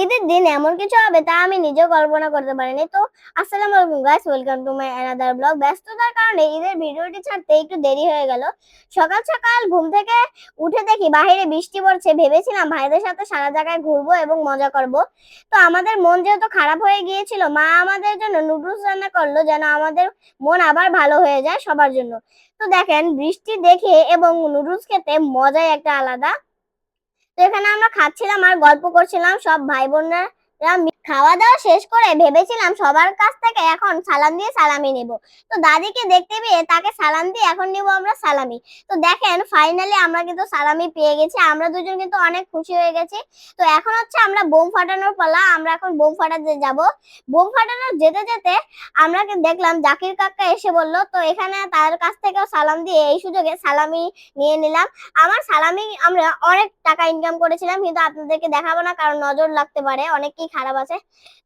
ঈদের দিন এমন কিছু হবে তা আমি নিজেও কল্পনা করতে পারিনি। তো আসসালামু আলাইকুম guys, welcome to my another blog. ব্যস্ততার কারণে ঈদের ভিডিওটি ছাড়তে একটু দেরি হয়ে গেল। সকাল সকাল ঘুম থেকে উঠে দেখি বাইরে বৃষ্টি পড়ছে। ভেবেছিলাম ভাইদের সাথে সারা জায়গায় ঘুরবো এবং মজা করব। তো আমাদের মন যেহেতু খারাপ হয়ে গিয়েছিল, মা আমাদের জন্য নুডলস রান্না করলো যেন আমাদের মন আবার ভালো হয়ে যায় সবার জন্য। তো দেখেন, বৃষ্টি দেখে এবং নুডলস খেতে মজাই একটা আলাদা। তো এখানে আমরা খাচ্ছিলাম আর গল্প করছিলাম সব ভাই বোনরা। খাওয়া দাওয়া শেষ করে ভেবেছিলাম সবার কাছ থেকে এখন সালাম দিয়ে সালামি নেব। তো দাদিকে দেখতে পেয়ে তাকে সালাম দিয়ে এখন নিব আমরা সালামি। তো দেখেন, ফাইনালি আমরা কিন্তু সালামি পেয়ে গেছি। আমরা দুজন কিন্তু অনেক খুশি হয়ে গেছি। তো এখন হচ্ছে আমরা বোম ফাটানোর পালা। আমরা এখন বোম ফাটাতে যাব। বোম ফাটানো যেতে যেতে আমরা দেখলাম জাকির কাকা এসে বলল, তো এখানে তার কাছ থেকেও সালাম দিয়ে এই সুযোগে সালামি নিয়ে নিলাম। আমার সালামি আমরা অনেক টাকা ইনকাম করেছিলাম, কিন্তু আপনাদেরকে দেখাবো না কারণ নজর লাগতে পারে, অনেকেই খারাপ আছে।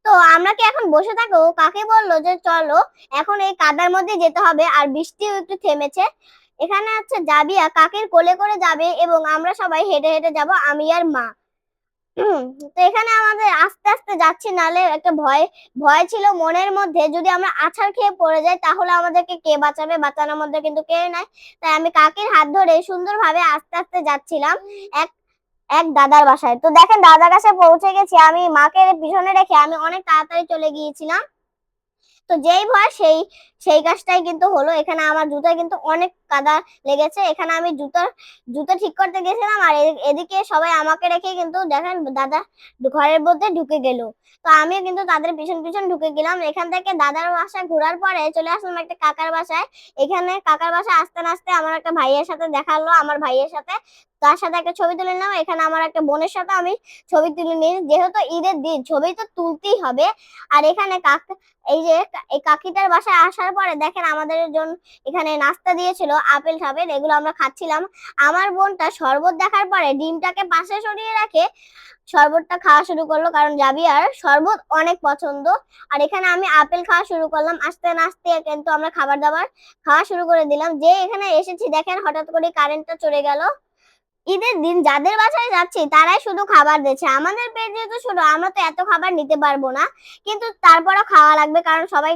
তো আমরা কি এখন বসে থাকবো? কাকে বললো যে চলো এখন এই কাদার মধ্যে যেতে হবে, আর বৃষ্টিও একটু থেমেছে। এখানে হচ্ছে জাবিয়া কাকের কোলে করে যাবে এবং আমরা সবাই হেঁটে হেঁটে যাব, আমি আর মা। তো এখানে আমাদের আস্তে আস্তে যাচ্ছি, নালে একটা ভয় ভয় ছিল মনের মধ্যে, যদি আমরা আছাড় খেয়ে পড়ে যাই তাহলে আমাদেরকে কে বাঁচাবে, বাঁচানোর মধ্যে কিন্তু কেউ নাই। তাই আমি কাকের হাত ধরে সুন্দরভাবে আস্তে আস্তে যাচ্ছিলাম এক এক দাদার বাসায়। তো দেখেন, দাদার কাছে পৌঁছে গেছি। আমি মাকে পিছনে রেখে আমি অনেক তাড়াতাড়ি চলে গিয়েছিলাম। তো যেই ভয় সেই সেই কাজটাই কিন্তু হলো। এখানে আমার জুতায় কিন্তু অনেক কাদা লেগেছে। এখানে আমি জুতো ঠিক করতে গেছিলাম, আর এদিকে সবাই আমাকে রেখে কিন্তু দেখেন দাদা ঘরের মধ্যে ঢুকে গেল। তো আমিও কিন্তু তাদের পিছন পিছন ঢুকে গেলাম। এখান থেকে দাদার বাসায় ঘোরার পরে চলে আসলাম একটা কাকার বাসায়। এখানে কাকার বাসায় আসতে না আসতে আমার একটা ভাইয়ের সাথে দেখা হলো। আমার ভাইয়ের সাথে তার সাথে একটা ছবি তুলে নিলাম। এখানে আমার একটা বোনের সাথে আমি ছবি তুলে নিই, যেহেতু ঈদের দিন ছবি তো তুলতেই হবে। আর এখানে এই যে এই কাকিটার বাসায় আসার পরে দেখেন আমাদের জন্য এখানে নাস্তা দিয়েছিল, আপেল টাপেল, এগুলো আমরা খাচ্ছিলাম। আমার বোনটা শরবত দেখার পরে ডিমটাকে পাশে সরিয়ে রাখে শরবতটা খাওয়া শুরু করলো, কারণ জাবিয়ার শরবত অনেক পছন্দ। আর এখানে আমি আপেল খাওয়া শুরু করলাম। আস্তে না আস্তে কিন্তু আমরা খাবার দাবার খাওয়া শুরু করে দিলাম। যে এখানে এসেছি দেখেন হঠাৎ করে কারেন্টটা চলে গেল। ঈদের দিন যাদের বাসায় যাচ্ছি তারাই শুধু খাবার দিচ্ছে। আমাদের পেট যেহেতু ছোট, আমরা তো এত খাবার নিতে পারবো না, কিন্তু তারপরেও খাওয়া লাগবে কারণ সবাই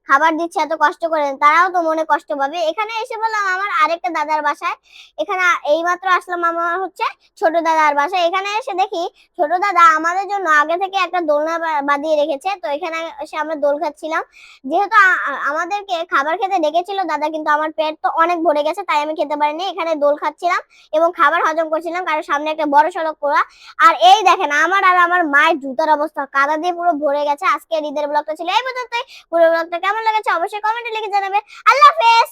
খাবার দিচ্ছে এত কষ্ট করে, তারাও তো মনে কষ্ট পাবে। এখানে এসে বললাম আমার আরেকটা দাদার বাসায়। এখানে এইমাত্র আসলাম আমার হচ্ছে ছোট দাদার বাসায়। এখানে এসে দেখি ছোট দাদা আমাদের জন্য আগে থেকে একটা দোলনা বাঁধিয়ে রেখেছে। তো এখানে এসে আমরা দোল খাচ্ছিলাম। যেহেতু আমাদেরকে খাবার খেতে ডেকেছিল দাদা, কিন্তু আমার পেট তো অনেক ভরে গেছে তাই আমি খেতে পারিনি। এখানে দোল খাচ্ছিলাম এবং খাবার হজম করছিলাম, কারণ সামনে একটা বড় সড়ক খোলা। আর এই দেখেন আমার আর আমার মায়ের জুতার অবস্থা কাদা দিয়ে পুরো ভরে গেছে। আজকের ঈদের ব্লগটা ছিল এই পর্যন্তই। পুরো ব্লগটা কেমন লেগেছে অবশ্যই কমেন্টে লিখে জানাবে। আল্লাহ হাফেজ।